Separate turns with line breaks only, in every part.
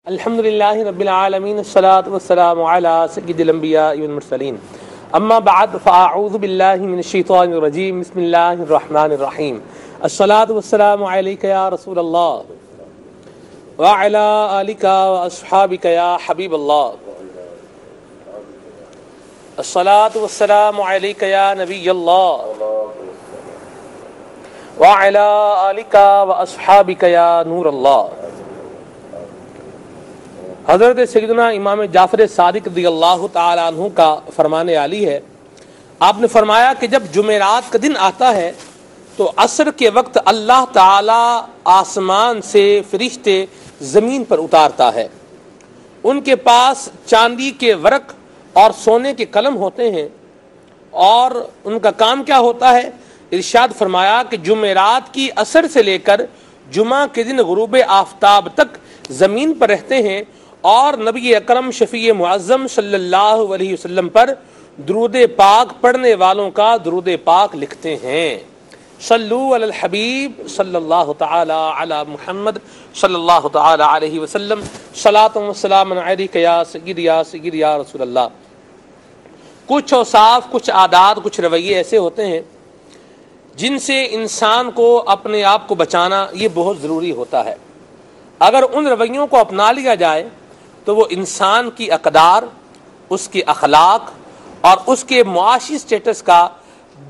الحمدللہ رب العالمین الصلاۃ والسلام علی سید الانبیاء والمرسلین اما بعد فاعوذ باللہ من الشیطان الرجیم بسم اللہ الرحمن الرحیم الصلاۃ والسلام علیک یا رسول اللہ وعلی آلک واصحابک یا حبیب اللہ الصلاۃ والسلام علیک یا نبی اللہ وعلی آلک واصحابک یا نور اللہ۔ حضرت سیدنا امام جعفر صادق رضی اللہ تعالی عنہ کا فرمان عالی ہے، آپ نے فرمایا کہ جب جمعرات کا دن آتا ہے تو عصر کے وقت اللہ تعالی آسمان سے فرشتے زمین پر اتارتا ہے۔ ان کے پاس چاندی کے ورق اور سونے کے قلم ہوتے ہیں، اور ان کا کام کیا ہوتا ہے؟ ارشاد فرمایا کہ جمعرات کی عصر سے لے کر جمعہ کے دن غروب آفتاب تک زمین پر رہتے ہیں اور نبی اکرم شفیع معظم صلی اللہ علیہ وسلم پر درود پاک پڑھنے والوں کا درود پاک لکھتے ہیں۔ صلو علی الحبیب صلی اللہ تعالی علی محمد صلی اللہ تعالی علیہ وسلم صلاۃ و سلام علیک یا سید یا رسول اللہ۔ کچھ اوصاف، کچھ عادات، کچھ رویے ایسے ہوتے ہیں جن سے انسان کو اپنے آپ کو بچانا یہ بہت ضروری ہوتا ہے۔ اگر ان رویوں کو اپنا لیا جائے تو وہ انسان کی اقدار، اس کے اخلاق اور اس کے معاشی سٹیٹس کا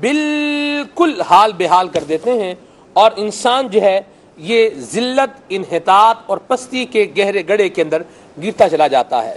بالکل حال بحال کر دیتے ہیں، اور انسان جو ہے یہ ذلت، انحطاط اور پستی کے گہرے گڑھے کے اندر گرتا چلا جاتا ہے۔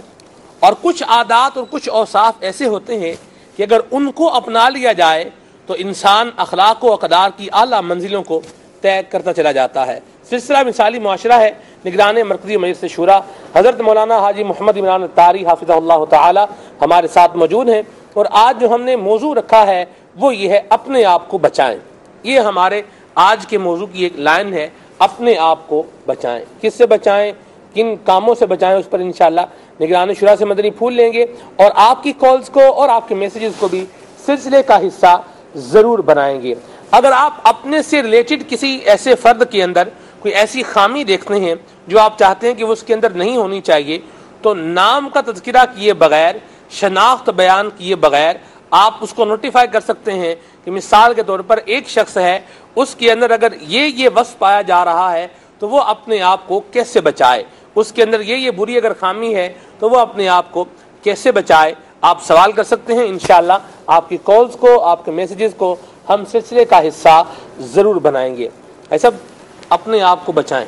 اور کچھ عادات اور کچھ اوصاف ایسے ہوتے ہیں کہ اگر ان کو اپنا لیا جائے تو انسان اخلاق و اقدار کی اعلیٰ منزلوں کو طے کرتا چلا جاتا ہے۔ سلسلہ مثالی معاشرہ ہے، نگران مرکزی مجلس شورا حضرت مولانا حاجی محمد عمران الطاری حافظہ اللہ تعالی ہمارے ساتھ موجود ہیں، اور آج جو ہم نے موضوع رکھا ہے وہ یہ ہے اپنے آپ کو بچائیں۔ یہ ہمارے آج کے موضوع کی ایک لائن ہے، اپنے آپ کو بچائیں۔ کس سے بچائیں، کن کاموں سے بچائیں، اس پر انشاءاللہ نگران شورا سے مدنی پھول لیں گے، اور آپ کی کالز کو اور آپ کے میسیجز کو بھی سلسلے کا حصہ ضرور بنائیں گے۔ اگر آپ اپنے سے ریلیٹڈ کسی ایسے فرد کے اندر کوئی ایسی خامی دیکھتے ہیں جو آپ چاہتے ہیں کہ وہ اس کے اندر نہیں ہونی چاہیے، تو نام کا تذکرہ کیے بغیر، شناخت بیان کیے بغیر آپ اس کو نوٹیفائی کر سکتے ہیں کہ مثال کے طور پر ایک شخص ہے، اس کے اندر اگر یہ وصف پایا جا رہا ہے تو وہ اپنے آپ کو کیسے بچائے، اس کے اندر یہ بری اگر خامی ہے تو وہ اپنے آپ کو کیسے بچائے۔ آپ سوال کر سکتے ہیں، انشاءاللہ آپ کی کالز کو، آپ کے میسیجز کو ہم سلسلے کا حصہ ضرور بنائیں گے۔ ایسا اپنے آپ کو بچائیں،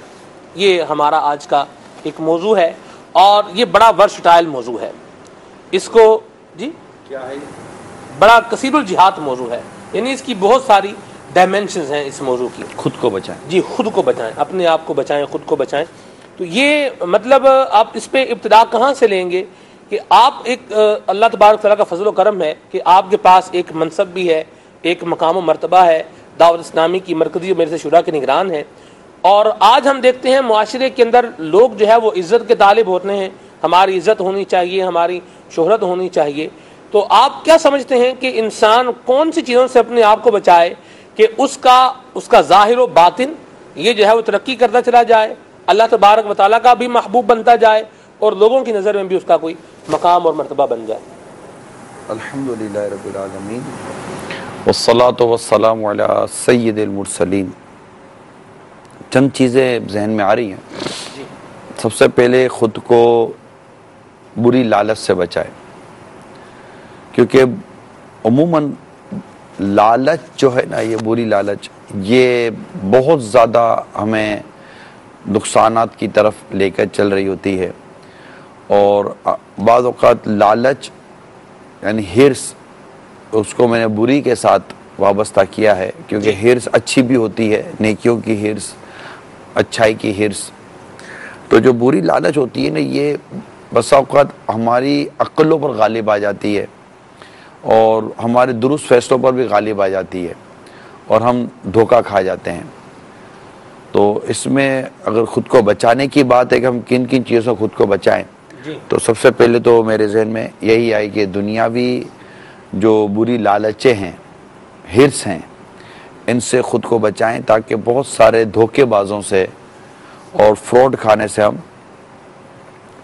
یہ ہمارا آج کا ایک موضوع ہے، اور یہ بڑا ورسٹائل موضوع ہے۔ اس کو جی کیا ہے، بڑا کثیر الجہات موضوع ہے، یعنی اس کی بہت ساری ڈائمینشنز ہیں اس موضوع کی۔
خود کو بچائیں،
جی خود کو بچائیں، اپنے آپ کو بچائیں، خود کو بچائیں۔ تو یہ مطلب آپ اس پہ ابتدا کہاں سے لیں گے کہ آپ ایک اللہ تبارک تعالیٰ کا فضل و کرم ہے کہ آپ کے پاس ایک منصب بھی ہے، ایک مقام و مرتبہ ہے، دعوت اسلامی کی مرکزی مجلس شورا کے نگران ہیں، اور آج ہم دیکھتے ہیں معاشرے کے اندر لوگ جو ہے وہ عزت کے طالب ہوتے ہیں، ہماری عزت ہونی چاہیے، ہماری شہرت ہونی چاہیے۔ تو آپ کیا سمجھتے ہیں کہ انسان کون سی چیزوں سے اپنے آپ کو بچائے کہ اس کا ظاہر و باطن یہ جو ہے وہ ترقی کرتا چلا جائے، اللہ تبارک و تعالیٰ کا بھی محبوب بنتا جائے، اور لوگوں کی نظر میں بھی اس کا کوئی مقام اور مرتبہ بن جائے؟
الحمدللہ رب العالمین والصلاۃ والسلام علی سید المرسلین۔ چند چیزیں ذہن میں آ رہی ہیں۔ سب سے پہلے خود کو بری لالچ سے بچائے، کیونکہ عموماً لالچ جو ہے نا، یہ بری لالچ یہ بہت زیادہ ہمیں نقصانات کی طرف لے کر چل رہی ہوتی ہے، اور بعض اوقات لالچ یعنی ہرس، اس کو میں نے بری کے ساتھ وابستہ کیا ہے، کیونکہ ہرس اچھی بھی ہوتی ہے، نیکیوں کی ہرس، اچھائی کی ہرس۔ تو جو بری لالچ ہوتی ہے نا، یہ بسا اوقات ہماری عقلوں پر غالب آ جاتی ہے، اور ہمارے درست فیصلوں پر بھی غالب آ جاتی ہے، اور ہم دھوکہ کھا جاتے ہیں۔ تو اس میں اگر خود کو بچانے کی بات ہے کہ ہم کن کن چیزوں سے خود کو بچائیں، تو سب سے پہلے تو میرے ذہن میں یہی آئی کہ دنیاوی جو بری لالچیں ہیں، ہرس ہیں، ان سے خود کو بچائیں، تاکہ بہت سارے دھوکے بازوں سے اور فراڈ کھانے سے ہم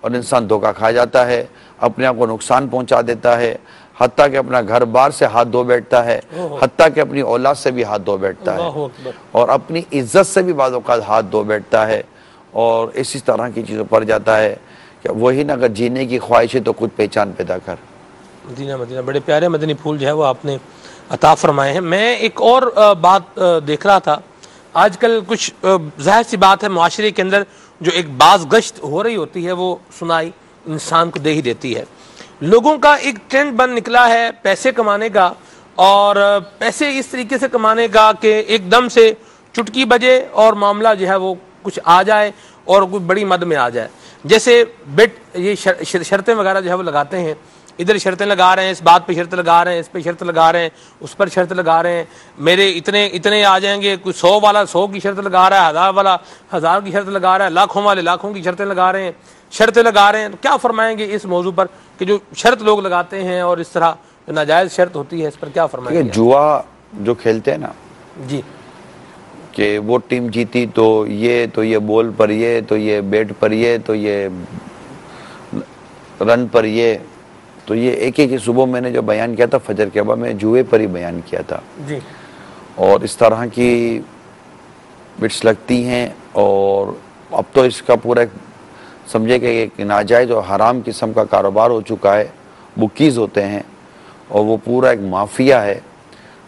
اور انسان دھوکہ کھا جاتا ہے، اپنے آپ کو نقصان پہنچا دیتا ہے، حتیٰ کہ اپنا گھر بار سے ہاتھ دھو بیٹھتا ہے، حتیٰ کہ اپنی اولاد سے بھی ہاتھ دھو بیٹھتا ہے،
اللہ اکبر۔
اور اپنی عزت سے بھی بعض اوقات ہاتھ دھو بیٹھتا ہے، اور اسی طرح کی چیزوں پر جاتا ہے کہ وہی نہ اگر جینے کی خواہش ہے تو خود پہچان پیدا کر۔
مدینہ مدینہ، بڑے پیارے مدنی پھول جو ہے وہ آپ نے عطا فرمائے ہیں۔ میں ایک اور بات دیکھ رہا تھا، آج کل کچھ ظاہر سی بات ہے معاشرے کے اندر جو ایک باز گشت ہو رہی ہوتی ہے وہ سنائی انسان کو دے ہی دیتی ہے۔ لوگوں کا ایک ٹرینڈ بن نکلا ہے پیسے کمانے کا، اور پیسے اس طریقے سے کمانے کا کہ ایک دم سے چٹکی بجے اور معاملہ جو ہے وہ کچھ آ جائے اور کوئی بڑی مد میں آ جائے۔ جیسے بیٹ یہ شرطیں وغیرہ جو ہے وہ لگاتے ہیں، ادھر شرطیں لگا رہے ہیں، اس بات پہ شرط لگا رہے ہیں، اس پہ شرط لگا رہے ہیں، اس پر شرط لگا رہے ہیں، میرے اتنے آ جائیں گے، کوئی 100 والا 100 کی شرط لگا رہا ہے، 1000 والا 1000 کی شرط لگا رہا ہے، لاکھوں والے لاکھوں کی شرطیں لگا رہے ہیں، شرطیں لگا رہے ہیں۔ تو کیا فرمائیں گے اس موضوع پر کہ جو شرط لوگ لگاتے ہیں اور اس طرح جو ناجائز شرط ہوتی ہے اس پر کیا فرمائیں گے؟
جوا جو کھیلتے ہیں نا،
جی،
کہ وہ ٹیم جیتی تو یہ بول پر یہ، تو یہ بیٹ پر یہ، تو یہ رن پر یہ، تو یہ ایک ہی صبح میں نے جو بیان کیا تھا فجر کے بعد میں جوئے پر ہی بیان کیا تھا،
جی،
اور اس طرح کی بٹس لگتی ہیں، اور اب تو اس کا پورا سمجھے کہ ایک ناجائز اور حرام قسم کا کاروبار ہو چکا ہے، بکیز ہوتے ہیں، اور وہ پورا ایک مافیا ہے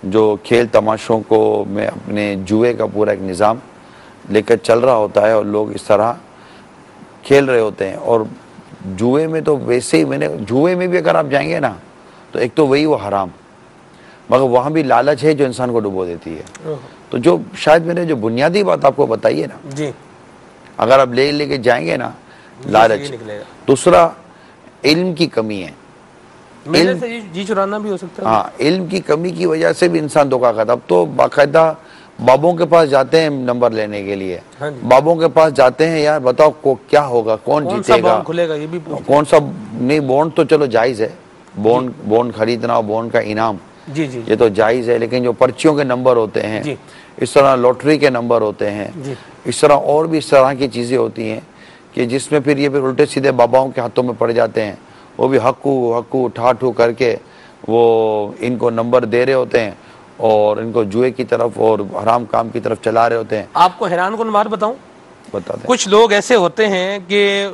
جو کھیل تماشوں کو میں اپنے جوئے کا پورا ایک نظام لے کر چل رہا ہوتا ہے، اور لوگ اس طرح کھیل رہے ہوتے ہیں۔ اور جوئے میں تو ویسے ہی جوئے میں بھی اگر آپ جائیں گے نا تو ایک تو وہی وہ حرام، مگر وہاں بھی لالچ ہے جو انسان کو ڈبو دیتی ہے۔ تو جو شاید میں نے جو بنیادی بات آپ کو بتائی ہے نا،
جی،
اگر آپ لے کے جائیں گے نا، لالچ۔ دوسرا علم کی کمی ہے،
میرے سے جی چرانا بھی ہو سکتا ہے۔
ہاں، علم کی کمی کی وجہ سے بھی انسان دھوکہ کھاتا۔ اب تو باقاعدہ بابوں کے پاس جاتے ہیں نمبر لینے کے لیے، بابوں کے پاس جاتے ہیں، یار بتاؤ کو کیا ہوگا، کون جیتے گا،
کھلے گا، یہ بھی
کون سا نہیں۔ بونڈ تو چلو جائز ہے، بونڈ خریدنا اور بونڈ کا انعام
جی جی
یہ تو جائز ہے، لیکن جو پرچیوں کے نمبر ہوتے ہیں، اس طرح لوٹری کے نمبر ہوتے ہیں، اس طرح اور بھی اس طرح کی چیزیں ہوتی ہیں کہ جس میں پھر یہ پھر الٹے سیدھے باباؤں کے ہاتھوں میں پڑ جاتے ہیں، وہ بھی حقو ٹھاٹھو کر کے وہ ان کو نمبر دے رہے ہوتے ہیں اور ان کو جوئے کی طرف اور حرام کام کی طرف چلا رہے ہوتے ہیں۔
آپ کو حیران کن بات بتاؤں،
بتا دیں،
کچھ لوگ ایسے ہوتے ہیں کہ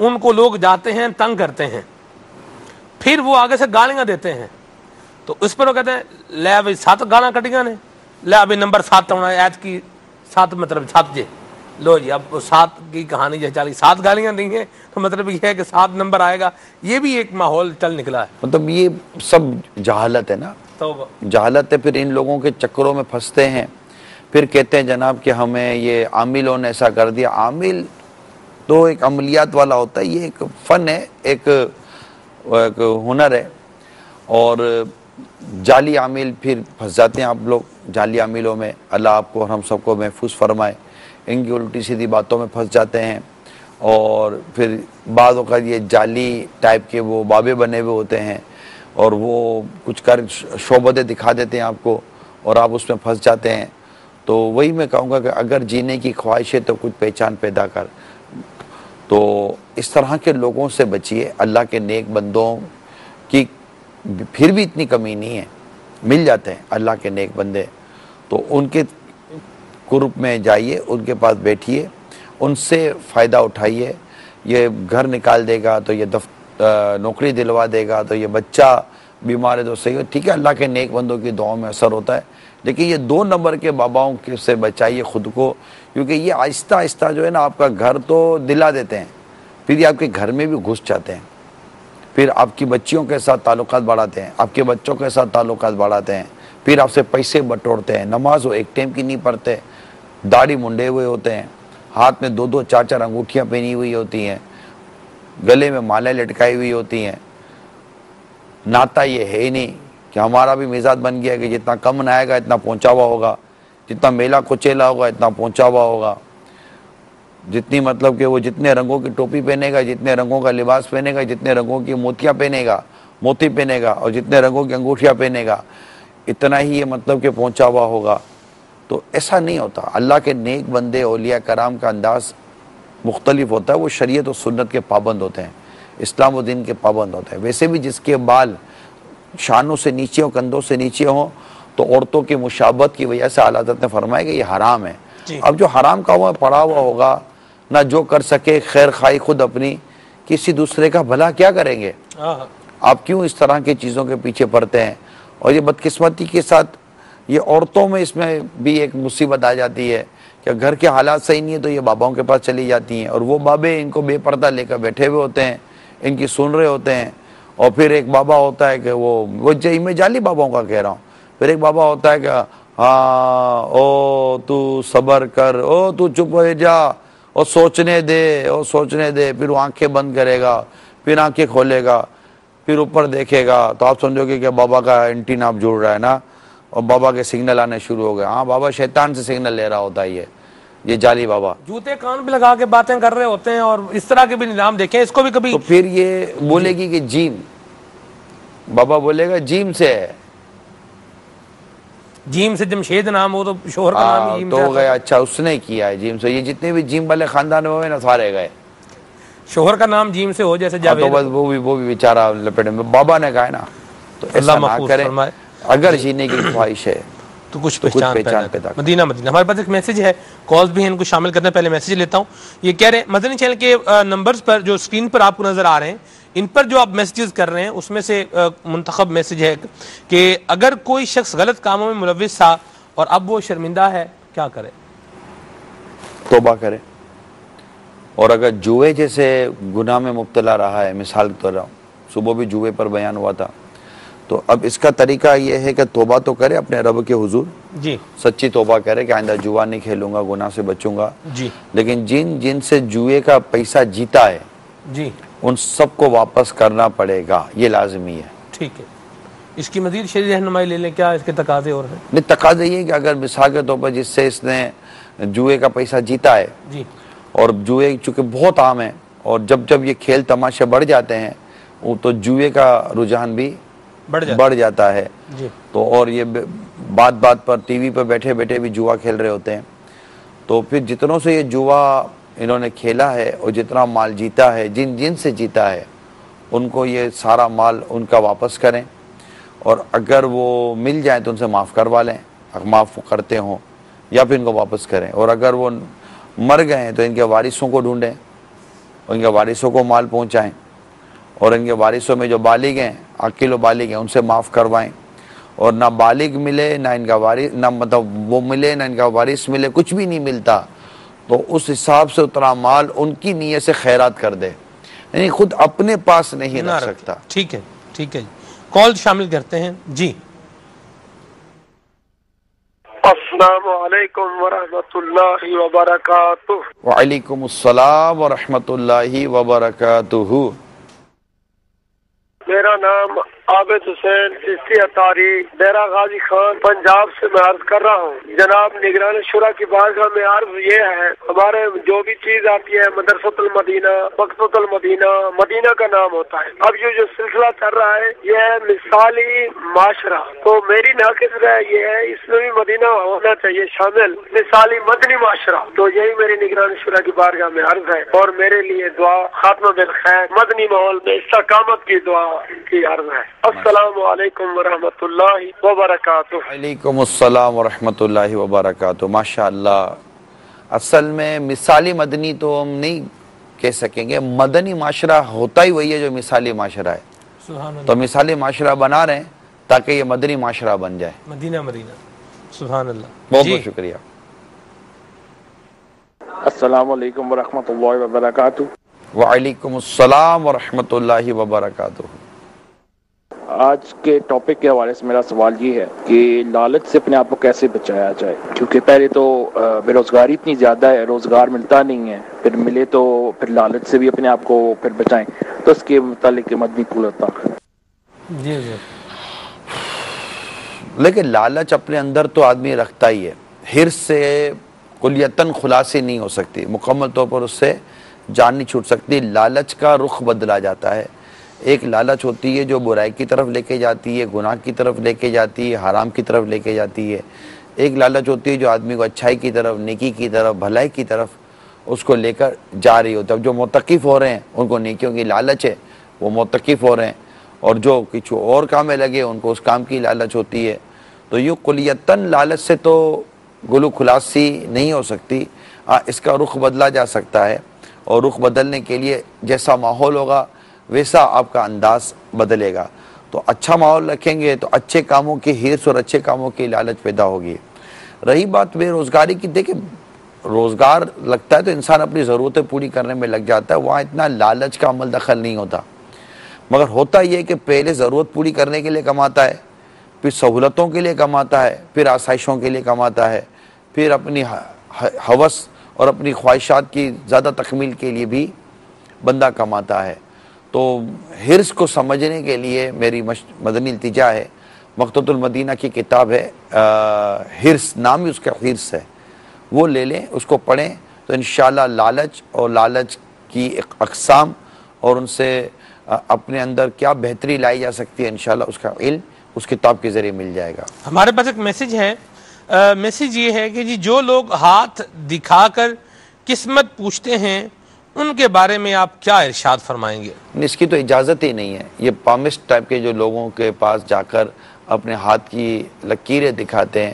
ان کو لوگ جاتے ہیں تنگ کرتے ہیں، پھر وہ آگے سے گالیاں دیتے ہیں، تو اس پر وہ کہتے ہیں لے ابھی 7 گالیاں کٹیاں نے، لے ابھی نمبر 7 ہونا ہے، ایت کی 7 مطلب 7 جے لو جی، اب 7 کی کہانی جو چلی 7 گالیاں دی ہیں تو مطلب یہ ہے کہ 7 نمبر آئے گا۔ یہ بھی ایک ماحول چل نکلا ہے۔
مطلب یہ سب جہالت ہے نا،
توبہ،
جہالت ہے۔ پھر ان لوگوں کے چکروں میں پھنستے ہیں، پھر کہتے ہیں جناب کہ ہمیں یہ عاملوں نے ایسا کر دیا۔ عامل تو ایک عملیات والا ہوتا ہے، یہ ایک فن ہے، ایک ہنر ہے، اور جعلی عامل پھر پھنس جاتے ہیں آپ لوگ جعلی عاملوں میں۔ اللہ آپ کو اور ہم سب کو محفوظ فرمائے، ان کی الٹی سیدھی باتوں میں پھنس جاتے ہیں، اور پھر بعض اوقات یہ جعلی ٹائپ کے وہ بابے بنے ہوئے ہوتے ہیں، اور وہ کچھ کر شعبدیں دکھا دیتے ہیں آپ کو، اور آپ اس میں پھنس جاتے ہیں۔ تو وہی میں کہوں گا کہ اگر جینے کی خواہش ہے تو کچھ پہچان پیدا کر۔ تو اس طرح کے لوگوں سے بچیے، اللہ کے نیک بندوں کی پھر بھی اتنی کمی نہیں ہے، مل جاتے ہیں اللہ کے نیک بندے، تو ان کے قرب میں جائیے، ان کے پاس بیٹھیے، ان سے فائدہ اٹھائیے۔ یہ گھر نکال دے گا تو یہ نوکری دلوا دے گا، تو یہ بچہ بیمار ہے تو صحیح ہو، ٹھیک ہے، اللہ کے نیک بندوں کی دعاؤں میں اثر ہوتا ہے، لیکن یہ 2 نمبر کے باباؤں سے بچائیے خود کو، کیونکہ یہ آہستہ آہستہ جو ہے نا آپ کا گھر تو دلا دیتے ہیں، پھر یہ آپ کے گھر میں بھی گھس جاتے ہیں، پھر آپ کی بچیوں کے ساتھ تعلقات بڑھاتے ہیں، آپ کے بچوں کے ساتھ تعلقات بڑھاتے ہیں، پھر آپ سے پیسے بٹورتے ہیں، نماز وہ ایک ٹائم کی نہیں پڑھتے، داڑھی منڈے ہوئے ہوتے ہیں، ہاتھ میں 2 4 انگوٹھیاں پہنی ہوئی ہوتی ہیں، گلے میں مالیں لٹکائی ہوئی ہوتی ہیں۔ ناتا یہ ہے ہی نہیں کہ ہمارا بھی مزاج بن گیا کہ جتنا کم نہ آئے گا اتنا پہنچا ہوا ہوگا، جتنا میلا کچیلا ہوگا اتنا پہنچا ہوا ہوگا، جتنی مطلب کہ وہ جتنے رنگوں کی ٹوپی پہنے گا، جتنے رنگوں کا لباس پہنے گا، جتنے رنگوں کی موتیاں پہنے گا، موتی پہنے گا، اور جتنے رنگوں کی انگوٹھیاں پہنے گا، اتنا ہی یہ مطلب کہ پہنچا ہوا ہوگا۔ تو ایسا نہیں ہوتا۔ اللہ کے نیک بندے اولیاء کرام کا انداز مختلف ہوتا ہے، وہ شریعت و سنت کے پابند ہوتے ہیں، اسلام و دین کے پابند ہوتے ہیں۔ ویسے بھی جس کے بال شانوں سے نیچے ہوں، کندھوں سے نیچے ہوں، تو عورتوں کی مشابہت کی وجہ سے اعلیٰ حضرت نے فرمایا کہ یہ حرام ہے۔ اب جو حرام کا ہوا پڑا ہوا ہوگا، نہ جو کر سکے خیر خواہی خود اپنی، کسی دوسرے کا بھلا کیا کریں گے؟ آپ کیوں اس طرح کی چیزوں کے پیچھے پڑتے ہیں؟ اور یہ بدقسمتی کے ساتھ یہ عورتوں میں اس میں بھی ایک مصیبت آ جاتی ہے کہ گھر کے حالات صحیح نہیں ہے تو یہ باباؤں کے پاس چلی جاتی ہیں، اور وہ بابے ان کو بے پردہ لے کر بیٹھے ہوئے ہوتے ہیں، ان کی سن رہے ہوتے ہیں۔ اور پھر ایک بابا ہوتا ہے کہ وہ میں جعلی باباؤں کا کہہ رہا ہوں، پھر ایک بابا ہوتا ہے کہ ہاں او تو صبر کر، او تو چپ ہو جا، اور سوچنے دے، پھر وہ آنکھیں بند کرے گا، پھر آنکھیں کھولے گا، پھر اوپر دیکھے گا تو آپ سمجھو گے کہ بابا کا اینٹینا آپ جڑ رہا ہے نا، اور بابا کے سگنل آنے شروع ہو گئے۔ ہاں بابا شیطان سے سگنل لے رہا ہوتا ہے یہ جعلی بابا،
جوتے کان پہ لگا کے باتیں کر رہے ہوتے ہیں، اور اس طرح کے بھی نظام دیکھیں، اس کو بھی کبھی
تو پھر یہ بولے گی کہ جیم، بابا بولے گا جیم سے ہے،
جیم سے جمشید نام ہو تو شوہر کا نام ہی جیم
تو
سے
ہو
آتا
گیا اچھا اس نے کیا ہے جیم سے۔ یہ جتنے بھی جیم والے خاندان ہوئے نا سارے گئے،
شوہر کا نام جیم سے ہو، جیسے
تو
جاوید
بس وہ بھی بیچارہ لپٹے میں، بابا نے کہا ہے نا، تو
اللہ
ایسا نہ
محفوظ
کریں،
فرمائے۔
اگر جینے کی خواہش ہے
تو کچھ پہچان پیدا
پیدا
کریں۔ مدینہ ہمارے پاس ایک میسج ہے، کالز بھی ہیں، ان کو شامل کرنے پہلے میسج لیتا ہوں۔ یہ کہہ رہے ہیں مدنی چینل کے نمبرز پر جو اسکرین پر آپ کو نظر آ رہے ہیں، ان پر جو آپ میسیجز کر رہے ہیں اس میں سے منتخب میسج ہے کہ اگر کوئی شخص غلط کاموں میں ملوث تھا اور اب وہ شرمندہ ہے، کیا کرے؟
توبہ کرے، اور اگر جوئے جیسے گناہ میں مبتلا رہا ہے، مثال کے طور پر صبح بھی جوئے پر بیان ہوا تھا، تو اب اس کا طریقہ یہ ہے کہ توبہ تو کرے اپنے رب کے حضور،
جی
سچی توبہ کرے کہ آئندہ جوا نہیں کھیلوں گا، گناہ سے بچوں گا،
جی
لیکن جن سے جوئے کا پیسہ جیتا ہے
جی
ان سب کو واپس کرنا پڑے گا، یہ لازمی ہے۔
ٹھیک ہے، اس کی مزید شرعی رہنمائی لے لیں، کیا اس کے تقاضے اور ہیں؟
نہیں، تقاضا یہ ہے کہ اگر مثال کے طور پر جس سے اس نے جوئے کا پیسہ جیتا ہے،
جی
اور جوئے چونکہ بہت عام ہے، اور جب یہ کھیل تماشے بڑھ جاتے ہیں تو جوئے کا رجحان بھی بڑھ جاتا ہے،
جی
تو اور یہ بات پر ٹی وی پہ بیٹھے بیٹھے بھی جوا کھیل رہے ہوتے ہیں، تو پھر جتنوں سے یہ جوا انہوں نے کھیلا ہے اور جتنا مال جیتا ہے، جن سے جیتا ہے، ان کو یہ سارا مال ان کا واپس کریں، اور اگر وہ مل جائیں تو ان سے معاف کروا لیں، اگر معاف کرتے ہوں، یا پھر ان کو واپس کریں، اور اگر وہ مر گئے ہیں تو ان کے وارثوں کو ڈھونڈیں، ان کے وارثوں کو مال پہنچائیں، اور ان کے وارثوں میں جو بالغ ہیں، عاقل و بالغ ہیں، ان سے معاف کروائیں، اور نہ بالغ ملے نہ ان کا وارث، نہ مطلب وہ ملے نہ ان کا وارث ملے، کچھ بھی نہیں ملتا، تو اس حساب سے اتنا مال ان کی نیت سے خیرات کر دے، یعنی خود اپنے پاس نہیں رکھ سکتا۔
ٹھیک ہے جی، کال شامل کرتے ہیں جی۔
السلام علیکم ورحمۃ اللہ وبرکاتہ۔
وعلیکم السلام ورحمۃ اللہ وبرکاتہ۔
میرا نام عابد حسین چشتی اطاری ڈیرہ غازی خان پنجاب سے میں عرض کر رہا ہوں۔ جناب نگران شورا کی بارگاہ میں عرض یہ ہے، ہمارے جو بھی چیز آتی ہے مدرسۃ المدینہ، مکتبۃ المدینہ، مدینہ کا نام ہوتا ہے۔ اب یہ جو سلسلہ چل رہا ہے یہ ہے مثالی معاشرہ، تو میری ناقص رائے یہ ہے اس میں بھی مدینہ ہونا چاہیے شامل، مثالی مدنی معاشرہ۔ تو یہی میری نگران شورا کی بارگاہ میں عرض ہے، اور میرے لیے دعا خاتمہ بالخیر، مدنی ماحول میں استقامت کی دعا کی عرض ہے۔ السلام علیکم ورحمۃ اللہ وبرکاتہ۔
وعلیکم السلام ورحمۃ اللہ وبرکاتہ۔ ماشاءاللہ، اصل میں مثالی مدنی تو ہم نہیں کہہ سکیں گے، مدنی معاشرہ ہوتا ہی وہی ہے جو مثالی معاشرہ ہے،
سبحان اللہ،
تو مثالی معاشرہ بنا رہے ہیں تاکہ یہ مدنی معاشرہ بن جائے۔
مدینہ سبحان اللہ۔
بہت بہت شکریہ۔
السلام علیکم ورحمۃ اللہ وبرکاتہ۔
وعلیکم السلام ورحمۃ اللہ وبرکاتہ۔
آج کے ٹاپک کے حوالے سے میرا سوال یہ ہے کہ لالچ سے اپنے آپ کو کیسے بچایا جائے، کیونکہ پہلے تو بے روزگاری اتنی زیادہ ہے، روزگار ملتا نہیں ہے، پھر ملے تو پھر لالچ سے بھی اپنے آپ کو پھر بچائیں، تو اس کے متعلق مدنی پھول ہوتا۔
جی جی،
لیکن لالچ اپنے اندر تو آدمی رکھتا ہی ہے، حرص سے کلیتاً خلاصی نہیں ہو سکتی، مکمل طور پر اس سے جان نہیں چھوٹ سکتی۔ لالچ کا رخ بدلا جاتا ہے، ایک لالچ ہوتی ہے جو برائی کی طرف لے کے جاتی ہے، گناہ کی طرف لے کے جاتی ہے، حرام کی طرف لے کے جاتی ہے، ایک لالچ ہوتی ہے جو آدمی کو اچھائی کی طرف، نیکی کی طرف، بھلائی کی طرف اس کو لے کر جا رہی ہوتی ہے. اب جو معتکف ہو رہے ہیں ان کو نیکیوں کی لالچ ہے، وہ معتکف ہو رہے ہیں، اور جو کچھ اور کام میں لگے ان کو اس کام کی لالچ ہوتی ہے. تو یہ کلیتاً لالچ سے تو گلو خلاصی نہیں ہو سکتی. اس کا رخ بدلا جا سکتا ہے، اور رخ بدلنے کے لیے جیسا ماحول ہوگا ویسا آپ کا انداز بدلے گا. تو اچھا ماحول رکھیں گے تو اچھے کاموں کی حرص اور اچھے کاموں کی لالچ پیدا ہوگی. رہی بات بے روزگاری کی، دیکھیں روزگار لگتا ہے تو انسان اپنی ضرورتیں پوری کرنے میں لگ جاتا ہے، وہاں اتنا لالچ کا عمل دخل نہیں ہوتا. مگر ہوتا یہ کہ پہلے ضرورت پوری کرنے کے لیے کماتا ہے، پھر سہولتوں کے لیے کماتا ہے، پھر آسائشوں کے لیے کماتا ہے، پھر اپنی ہوس اور اپنی خواہشات کی زیادہ تکمیل کے لیے بھی بندہ کماتا ہے. تو حرص کو سمجھنے کے لیے میری مدنی التجا ہے، مقتۃ المدینہ کی کتاب ہے حرص، نام ہی اس کا حرص ہے، وہ لے لیں، اس کو پڑھیں تو انشاءاللہ لالچ اور لالچ کی اقسام اور ان سے اپنے اندر کیا بہتری لائی جا سکتی ہے انشاءاللہ اس کا علم اس کتاب کے ذریعے مل جائے گا.
ہمارے پاس ایک میسج ہے، میسج یہ ہے کہ جی جو لوگ ہاتھ دکھا کر قسمت پوچھتے ہیں ان کے بارے میں آپ کیا ارشاد فرمائیں گے؟
اس کی تو اجازت ہی نہیں ہے. یہ پامسٹ ٹائپ کے جو لوگوں کے پاس جا کر اپنے ہاتھ کی لکیریں دکھاتے ہیں،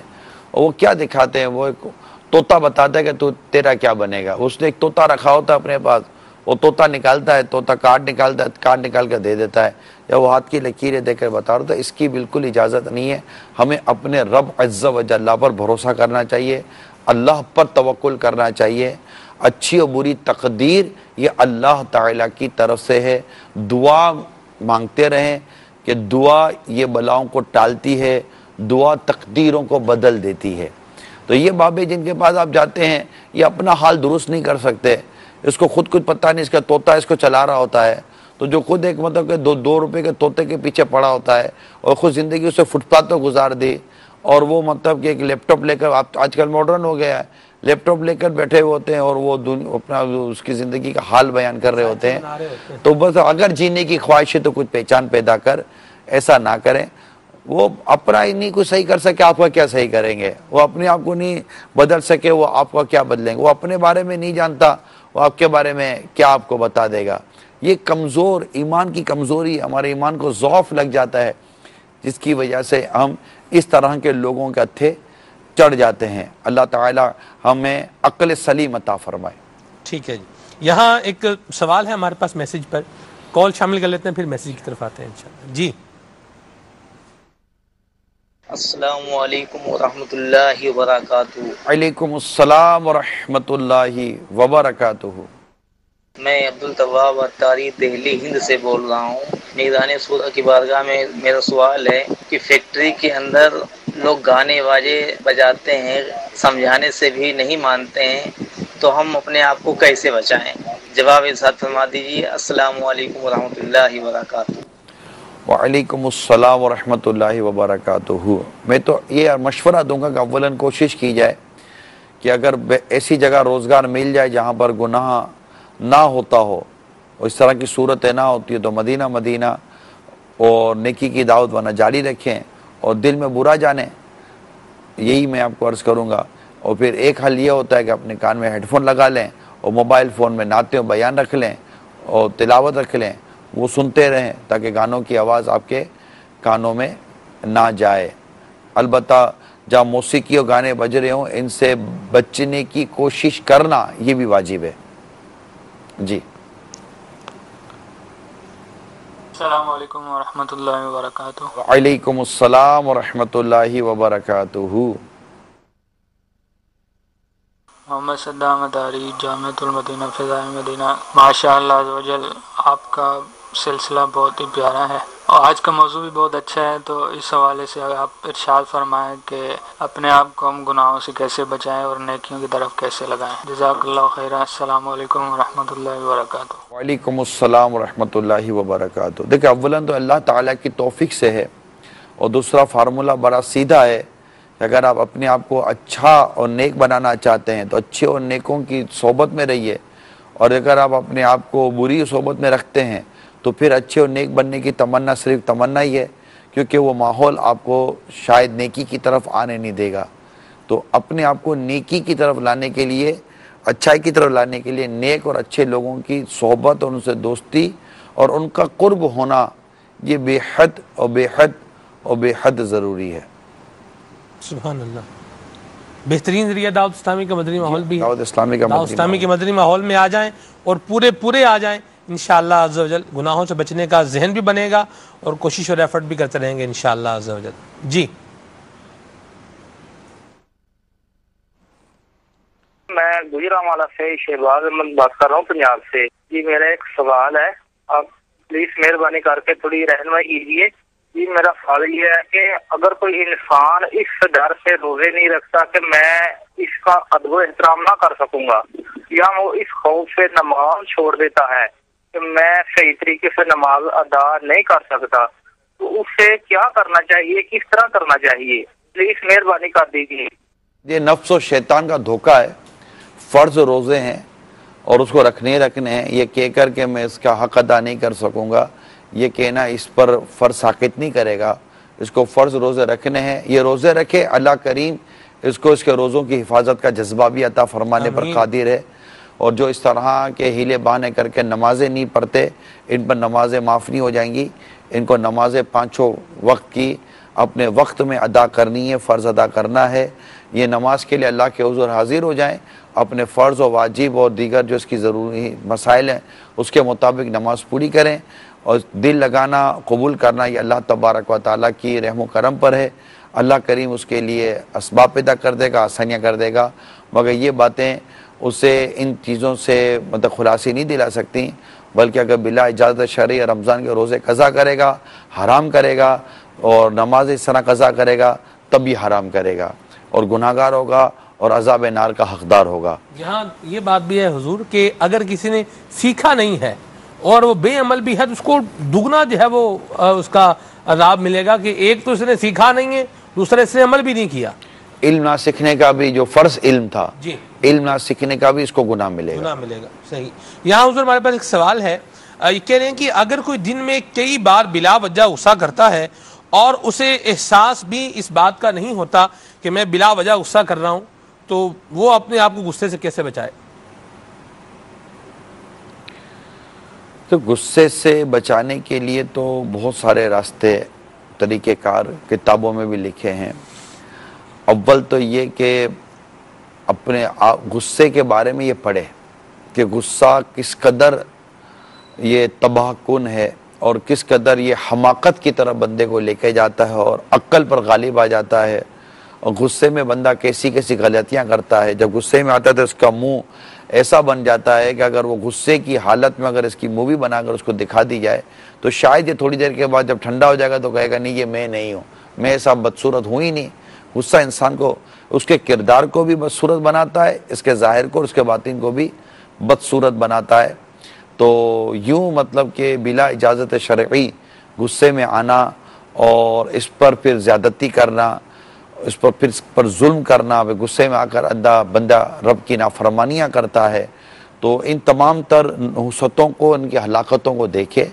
اور وہ کیا دکھاتے ہیں، وہ ایک طوطا بتاتا ہے کہ تو تیرا کیا بنے گا. اس نے ایک طوطا رکھا ہوتا ہے اپنے پاس، وہ طوطا نکالتا ہے، طوطا کارڈ نکالتا ہے، کارڈ نکال کر دے دیتا ہے، یا وہ ہاتھ کی لکیریں دے کر بتا رہا تھا. اس کی بالکل اجازت نہیں ہے. ہمیں اپنے رب عز و جل پر بھروسہ کرنا چاہیے، اللہ پر توکل کرنا چاہیے. اچھی اور بری تقدیر یہ اللہ تعالیٰ کی طرف سے ہے. دعا مانگتے رہیں کہ دعا یہ بلاؤں کو ٹالتی ہے، دعا تقدیروں کو بدل دیتی ہے. تو یہ بابے جن کے پاس آپ جاتے ہیں یہ اپنا حال درست نہیں کر سکتے، اس کو خود کچھ پتہ نہیں، اس کا طوطا اس کو چلا رہا ہوتا ہے. تو جو خود ایک مطلب کہ دو روپے کے طوطے کے پیچھے پڑا ہوتا ہے اور خود زندگی اسے فٹ پاتھ پہ گزار دی، اور وہ مطلب کہ ایک لیپ ٹاپ لے کر، آپ آج کل ماڈرن ہو گیا ہے، لیپ ٹاپ لے کر بیٹھے ہوئے ہوتے ہیں اور وہ اپنا اس کی زندگی کا حال بیان کر رہے ہوتے ہیں. تو بس اگر جینے کی خواہش ہے تو کچھ پہچان پیدا کر، ایسا نہ کریں. وہ اپنا ہی نہیں کچھ صحیح کر سکے، آپ کا کیا صحیح کریں گے؟ وہ اپنے آپ کو نہیں بدل سکے، وہ آپ کا کیا بدلیں گے؟ وہ اپنے بارے میں نہیں جانتا، وہ آپ کے بارے میں کیا آپ کو بتا دے گا؟ یہ کمزور ایمان کی کمزوری، ہمارے ایمان کو ضعف لگ جاتا ہے، جس کی وجہ سے ہم اس طرح کے لوگوں کے ہتھے چڑھ جاتے ہیں. اللہ تعالی ہمیں عقل سلیم عطا فرمائے.
ٹھیک ہے جی. یہاں ایک سوال ہے ہمارے پاس میسج پر، کال شامل کر لیتے ہیں پھر میسج کی طرف آتے ہیں انشاءاللہ. جی
السلام علیکم ورحمۃ اللہ وبرکاتہ.
وعلیکم السلام ورحمۃ اللہ وبرکاتہ.
میں عبدالطواب اتاری دہلی ہند سے بول رہا ہوں. نگران سورہ کی بارگاہ میں میرا سوال ہے کہ فیکٹری کے اندر لوگ گانے واجے بجاتے ہیں، سمجھانے سے بھی نہیں مانتے ہیں، تو ہم اپنے آپ کو کیسے بچائیں؟ جواب ارشاد فرما دیجیے. السلام علیکم ورحمۃ اللہ وبرکاتہ.
وعلیکم السلام ورحمۃ اللہ وبرکاتہ. میں تو یہ مشورہ دوں گا کہ اولاً کوشش کی جائے کہ اگر ایسی جگہ روزگار مل جائے جہاں پر گناہ نہ ہوتا ہو، اس طرح کی صورتیں نہ ہوتی ہے، تو مدینہ مدینہ اور نیکی کی دعوت ورنہ جاری رکھیں اور دل میں برا جانیں. یہی میں آپ کو عرض کروں گا. اور پھر ایک حل یہ ہوتا ہے کہ اپنے کان میں ہیڈ فون لگا لیں اور موبائل فون میں نعتیں و بیان رکھ لیں اور تلاوت رکھ لیں، وہ سنتے رہیں تاکہ گانوں کی آواز آپ کے کانوں میں نہ جائے. البتہ جہاں موسیقی اور گانے بج رہے ہوں ان سے بچنے کی کوشش کرنا یہ بھی واجب ہے. جی
السلام علیکم ورحمۃ اللہ وبرکاتہ.
وعلیکم السلام ورحمۃ اللہ وبرکاتہ.
محمد صدام اداری، جامعۃ المدینہ فضائے مدینہ. ماشاء اللہ عز و جل، آپ کا سلسلہ بہت ہی پیارا ہے اور آج کا موضوع بھی بہت اچھا ہے. تو اس حوالے سے آپ ارشاد فرمائیں کہ اپنے آپ کو ہم گناہوں سے کیسے بچائیں اور نیکیوں کی طرف کیسے لگائیں. جزاک اللہ خیر. السلام علیکم ورحمۃ اللہ وبرکاتہ.
وعلیکم السلام ورحمۃ اللہ وبرکاتہ. دیکھیں اولاً تو اللہ تعالیٰ کی توفیق سے ہے، اور دوسرا فارمولہ بڑا سیدھا ہے کہ اگر آپ اپنے آپ کو اچھا اور نیک بنانا چاہتے ہیں تو اچھے اور نیکوں کی صحبت میں رہیے، اور اگر آپ اپنے آپ کو بری صحبت میں رکھتے ہیں تو پھر اچھے اور نیک بننے کی تمنا صرف تمنا ہی ہے، کیونکہ وہ ماحول آپ کو شاید نیکی کی طرف آنے نہیں دے گا. تو اپنے آپ کو نیکی کی طرف لانے کے لیے اچھائی کی طرف لانے کے لیے نیک اور اچھے لوگوں کی صحبت اور ان سے دوستی اور ان کا قرب ہونا یہ بے حد اور بے حد اور بے حد ضروری ہے۔
سبحان اللہ، بہترین ذریعہ دعوت اسلامی کا مدنی ماحول بھی ہے۔
دعوت اسلامی کا
دعوت اسلامی کے مدنی ماحول میں آ جائیں اور پورے آ جائیں، انشاءاللہ عز و جل گناہوں سے بچنے کا ذہن بھی بنے گا اور کوشش اور ایفرٹ بھی کرتے رہیں گے انشاءاللہ عز و جل۔ جی
میں گجرانوالہ سے شہباز احمد بات کر رہا ہوں پنجاب سے۔ جی میرا ایک سوال ہے، آپ پلیز مہربانی کر کے تھوڑی رہنمائی کیجیے۔ جی میرا سوال یہ ہے کہ اگر کوئی انسان اس ڈر سے روزے نہیں رکھتا کہ میں اس کا ادب و احترام نہ کر سکوں گا، یا وہ اس خوف سے نماز چھوڑ دیتا ہے کہ میں صحیح طریقے سے نماز ادا نہیں کر سکتا، تو اس سے کیا کرنا چاہیے، کس طرح کرنا چاہیے؟ پلیز مہربانی کر دیجیے۔
یہ نفس و شیطان کا دھوکہ ہے۔ فرض روزے ہیں اور اس کو رکھنے ہیں، یہ کہہ کر کے میں اس کا حق ادا نہیں کر سکوں گا، یہ کہنا اس پر فرض ساقط نہیں کرے گا۔ اس کو فرض روزے رکھنے ہیں، یہ روزے رکھے، اللہ کریم اس کو اس کے روزوں کی حفاظت کا جذبہ بھی عطا فرمانے پر قادر ہے۔ اور جو اس طرح کے ہیلے بہانے کر کے نمازیں نہیں پڑھتے، ان پر نمازیں معاف نہیں ہو جائیں گی۔ ان کو نمازیں پانچوں وقت کی اپنے وقت میں ادا کرنی ہے، فرض ادا کرنا ہے۔ یہ نماز کے لیے اللہ کے حضور حاضر ہو جائیں، اپنے فرض و واجب اور دیگر جو اس کی ضروری مسائل ہیں اس کے مطابق نماز پوری کریں، اور دل لگانا قبول کرنا یہ اللہ تبارک و تعالیٰ کی رحم و کرم پر ہے۔ اللہ کریم اس کے لیے اسباب پیدا کر دے گا، آسانیاں کر دے گا، مگر یہ باتیں اسے ان چیزوں سے خلاصی نہیں دلا سکتی، بلکہ اگر بلا اجازت شرعی رمضان کے روزے قضا کرے گا، حرام کرے گا، اور نماز اس طرح قضا کرے گا تب بھی حرام کرے گا اور گناہگار ہوگا اور عذاب نار کا حقدار ہوگا۔
یہاں یہ بات بھی ہے حضور کہ اگر کسی نے سیکھا نہیں ہے اور وہ بے عمل بھی ہے تو اس کو دگنا جو ہے وہ اس کا عذاب ملے گا، کہ ایک تو اس نے سیکھا نہیں ہے، دوسرے اس نے عمل بھی نہیں کیا۔
علم نہ سیکھنے کا بھی جو فرض علم تھا،
جی
علم نہ سیکھنے کا بھی اس کو گناہ ملے گا۔
گناہ ملے گا، صحیح۔ یہاں حضور ہمارے پاس ایک سوال ہے، یہ کہہ رہے ہیں کہ اگر کوئی دن میں کئی بار بلا وجہ غصہ کرتا ہے اور اسے احساس بھی اس بات کا نہیں ہوتا کہ میں بلا وجہ غصہ کر رہا ہوں، تو وہ اپنے آپ کو غصے سے کیسے بچائے؟
تو غصے سے بچانے کے لیے تو بہت سارے راستے، طریقہ کار کتابوں میں بھی لکھے ہیں۔ اول تو یہ کہ اپنے غصے کے بارے میں یہ پڑھے کہ غصہ کس قدر یہ تباہ کن ہے اور کس قدر یہ حماقت کی طرف بندے کو لے کے جاتا ہے اور عقل پر غالب آ جاتا ہے، اور غصے میں بندہ کیسی کیسی غلطیاں کرتا ہے۔ جب غصے میں آتا ہے تو اس کا منہ ایسا بن جاتا ہے کہ اگر وہ غصے کی حالت میں اگر اس کی مووی بنا کر اس کو دکھا دی جائے تو شاید یہ تھوڑی دیر کے بعد جب ٹھنڈا ہو جائے گا تو کہے گا نہیں یہ میں نہیں ہوں، میں ایسا بدصورت ہوں ہی نہیں۔ غصہ انسان کو اس کے کردار کو بھی بدصورت بناتا ہے، اس کے ظاہر کو اور اس کے باطن کو بھی بدصورت بناتا ہے۔ تو یوں مطلب کہ بلا اجازت شرعی غصے میں آنا اور اس پر پھر زیادتی کرنا، اس پر پھر اس پر ظلم کرنا، غصے میں آ کر بندہ رب کی نافرمانیاں کرتا ہے، تو ان تمام تر نحوستوں کو، ان کی ہلاکتوں کو دیکھے۔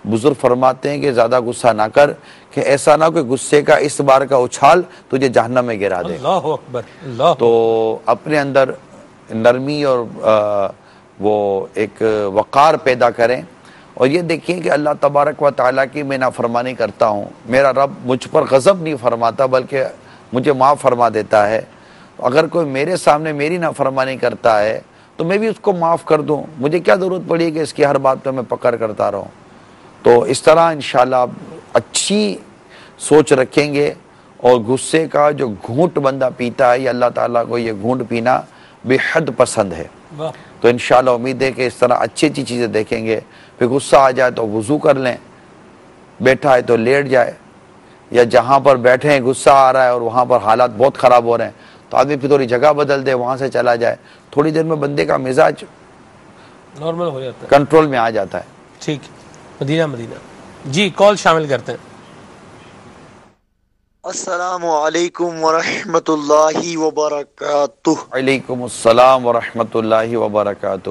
بزرگ فرماتے ہیں کہ زیادہ غصہ نہ کر، کہ ایسا نہ کہ غصے کا اس بار کا اچھال تجھے جہنم میں گرا دے۔
اللہ اکبر، اللہ۔
تو اپنے اندر نرمی اور وہ ایک وقار پیدا کریں، اور یہ دیکھیں کہ اللہ تبارک و تعالیٰ کی میں نافرمانی کرتا ہوں، میرا رب مجھ پر غضب نہیں فرماتا بلکہ مجھے معاف فرما دیتا ہے۔ اگر کوئی میرے سامنے میری نافرمانی کرتا ہے تو میں بھی اس کو معاف کر دوں، مجھے کیا ضرورت پڑی کہ اس کی ہر بات پہ میں پکڑ کرتا رہوں۔ تو اس طرح انشاءاللہ آپ اچھی سوچ رکھیں گے، اور غصے کا جو گھونٹ بندہ پیتا ہے، یہ اللہ تعالیٰ کو یہ گھونٹ پینا بے حد پسند ہے۔ تو انشاءاللہ امید ہے کہ اس طرح اچھی اچھی چیزیں دیکھیں گے۔ پھر غصہ آ جائے تو وضو کر لیں، بیٹھا ہے تو لیٹ جائے، یا جہاں پر بیٹھے ہیں غصہ آ رہا ہے اور وہاں پر حالات بہت خراب ہو رہے ہیں تو آدمی پھر تھوڑی جگہ بدل دے، وہاں سے چلا جائے، تھوڑی دیر میں بندے کا مزاج
نارمل ہو جاتا ہے،
کنٹرول میں آ جاتا ہے۔
ٹھیک۔ مدینہ جی کال شامل کرتے ہیں۔
السلام علیکم ورحمۃ اللہ وبرکاتہ۔
وعلیکم السلام ورحمۃ اللہ وبرکاتہ۔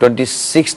26